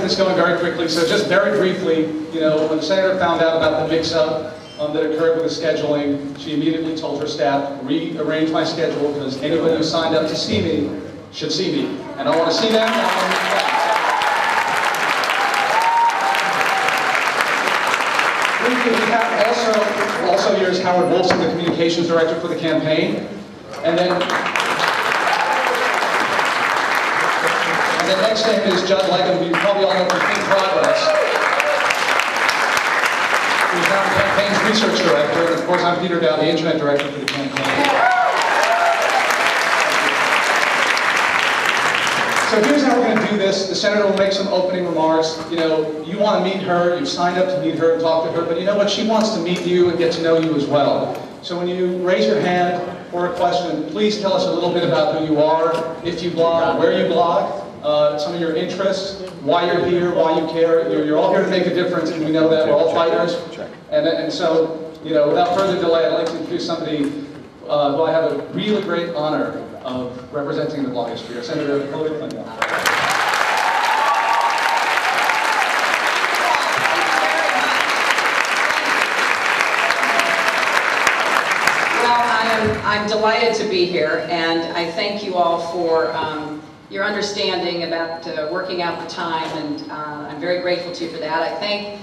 this going very quickly. So just very briefly, you know, when the senator found out about the mix-up that occurred with the scheduling, she immediately told her staff, rearrange my schedule because anybody who signed up to see me should see me. And I want to see them. We have also here's Howard Wolfson, the communications director for the campaign. And then next to him is Judd Leggett, you probably all know from In Progress. He's now the campaign's research director, and of course I'm Peter Dow, the internet director for the campaign. So here's how we're going to do this. The senator will make some opening remarks. You know, you want to meet her, you've signed up to meet her and talk to her, but you know what? She wants to meet you and get to know you as well. So when you raise your hand for a question, please tell us a little bit about who you are, if you blog, where you blog, some of your interests, why you're here, why you care. You're all here to make a difference, and we know that. We're all fighters. And so, you know, without further delay, I'd like to introduce somebody who I have a really great honor of representing the blogosphere, Senator Hillary Clinton. Well, I'm delighted to be here, and I thank you all for your understanding about working out the time, and I'm very grateful to you for that. I thank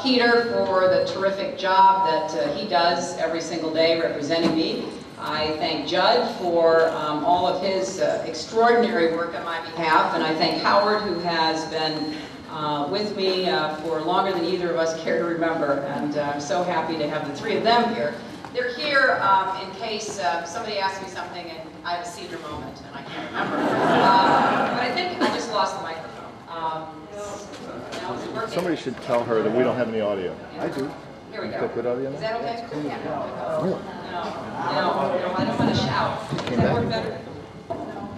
Peter for the terrific job that he does every single day representing me. I thank Judd for all of his extraordinary work on my behalf, and I thank Howard, who has been with me for longer than either of us care to remember, and I'm so happy to have the three of them here. They're here in case somebody asks me something and I have a senior moment and I can't remember. But I think I just lost the microphone. Now, is it working? Somebody should tell her that we don't have any audio. I do. Here we go. Good audio now? Is that okay? Yeah. No, I don't want to shout. Does that work better? No.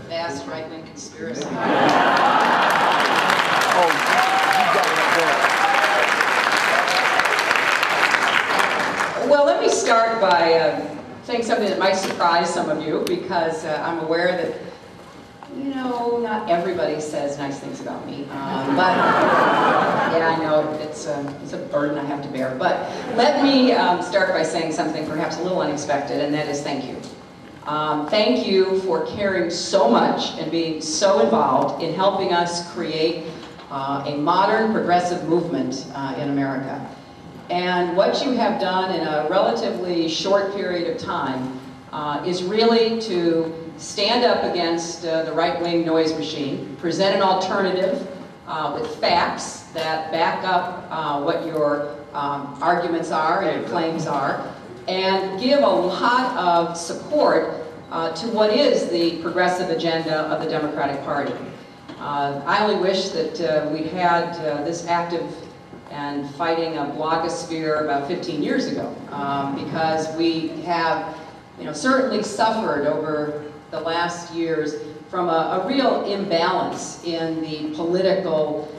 Vast right-wing conspiracy. Oh, you got it up there. Well, let me start by saying something that might surprise some of you, because I'm aware that, you know, not everybody says nice things about me. But, yeah, I know it's a burden I have to bear. But let me start by saying something perhaps a little unexpected, and that is thank you. Thank you for caring so much and being so involved in helping us create a modern progressive movement in America. And what you have done in a relatively short period of time is really to stand up against the right-wing noise machine, present an alternative with facts that back up what your arguments are and your claims are, and give a lot of support to what is the progressive agenda of the Democratic Party. I only wish that we'd had this active and fighting a blogosphere about 15 years ago, because we have, you know, certainly suffered over the last years from a real imbalance in the political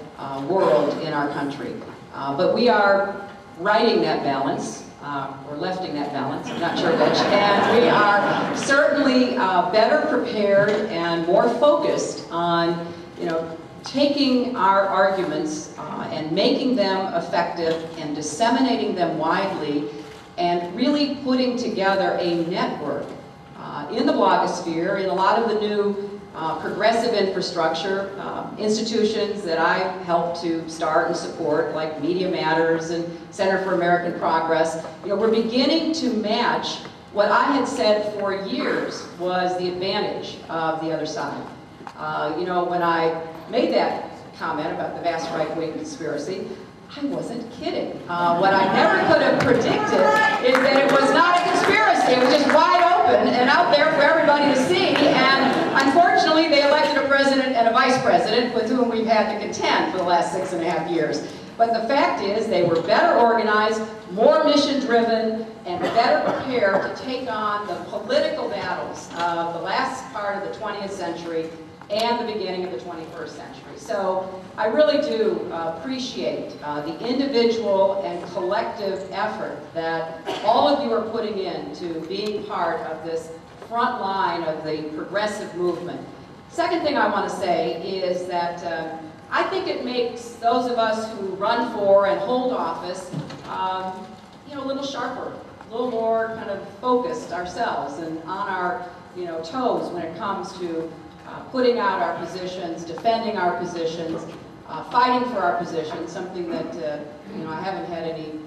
world in our country. But we are righting that balance, or lefting that balance, I'm not sure which, and we are certainly better prepared and more focused on, you know, taking our arguments and making them effective and disseminating them widely, and really putting together a network in the blogosphere, in a lot of the new progressive infrastructure institutions that I helped to start and support, like Media Matters and Center for American Progress. You know, we're beginning to match what I had said for years was the advantage of the other side. You know, when I made that comment about the vast right-wing conspiracy, I wasn't kidding. What I never could have predicted is that it was not a conspiracy. It was just wide open and out there for everybody to see. And unfortunately, they elected a president and a vice president with whom we've had to contend for the last 6.5 years. But the fact is, they were better organized, more mission-driven, and better prepared to take on the political battles of the last part of the 20th century and the beginning of the 21st century. So I really do appreciate the individual and collective effort that all of you are putting in to being part of this front line of the progressive movement. Second thing I want to say is that I think it makes those of us who run for and hold office, you know, a little sharper, a little more kind of focused ourselves and on our, you know, toes when it comes to putting out our positions, defending our positions, fighting for our positions, something that, you know, I haven't had any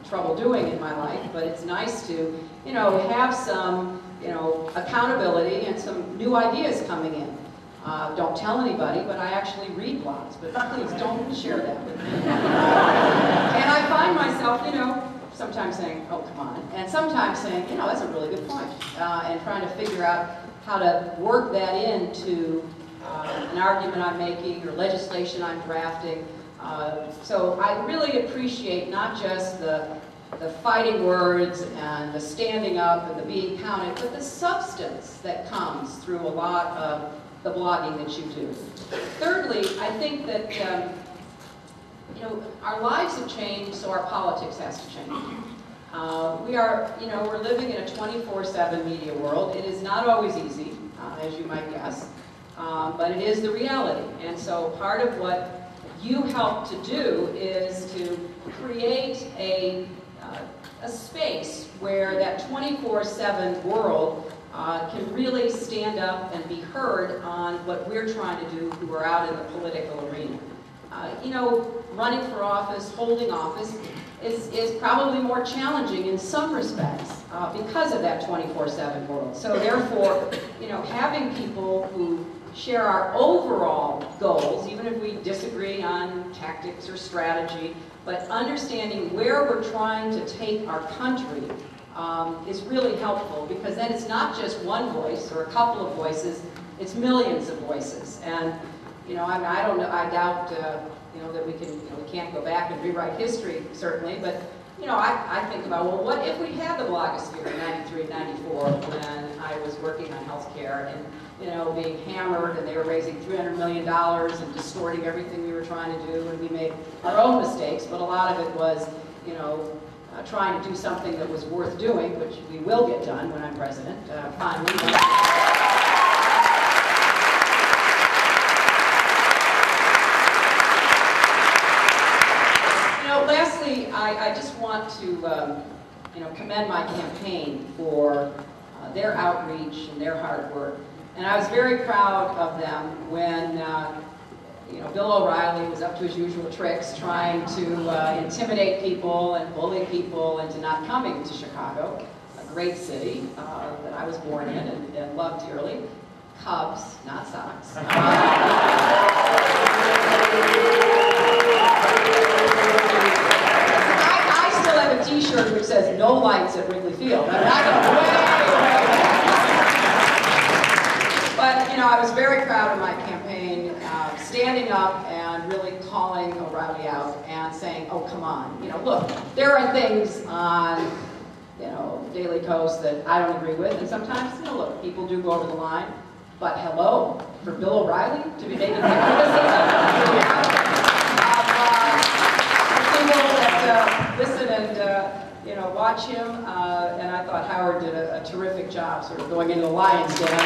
trouble doing in my life, but it's nice to, you know, have some, you know, accountability and some new ideas coming in. Don't tell anybody, but I actually read blogs, but please don't share that with me. And I find myself, you know, sometimes saying, oh, come on, and sometimes saying, you know, that's a really good point, and trying to figure out how to work that into an argument I'm making or legislation I'm drafting. So I really appreciate not just the fighting words and the standing up and the being counted, but the substance that comes through a lot of the blogging that you do. Thirdly, I think that you know, our lives have changed, so our politics has to change. We are, you know, we're living in a 24/7 media world. It is not always easy, as you might guess, but it is the reality. And so part of what you help to do is to create a space where that 24/7 world can really stand up and be heard on what we're trying to do who are out in the political arena. You know, running for office, holding office, is probably more challenging in some respects because of that 24/7 world. So therefore, you know, having people who share our overall goals, even if we disagree on tactics or strategy, but understanding where we're trying to take our country is really helpful, because then it's not just one voice or a couple of voices, it's millions of voices. And you know, I don't know, I doubt you know, that we can, you know, we can't go back and rewrite history, certainly, but you know, I think about, well, what if we had the blogosphere in 93, 94 when I was working on healthcare and, you know, being hammered, and they were raising $300 million and distorting everything we were trying to do, and we made our own mistakes, but a lot of it was, you know, trying to do something that was worth doing, which we will get done when I'm president, finally. You know, lastly, I just want to, you know, commend my campaign for their outreach and their hard work. And I was very proud of them when, you know, Bill O'Reilly was up to his usual tricks trying to intimidate people and bully people into not coming to Chicago, a great city that I was born in and loved dearly. Cubs, not Sox. I still have a T-shirt which says "No lights at Wrigley Field." I mean, I go way back. But you know, I was very proud of my campaign, standing up and really calling O'Reilly out and saying, "Oh, come on! You know, look, there are things on, you know, YearlyKos that I don't agree with, and sometimes, you know, look, people do go over the line. But hello, for Bill O'Reilly to be making criticism people that listen and you know, watch him, and I thought Howard did a terrific job, sort of going into the Lions Den."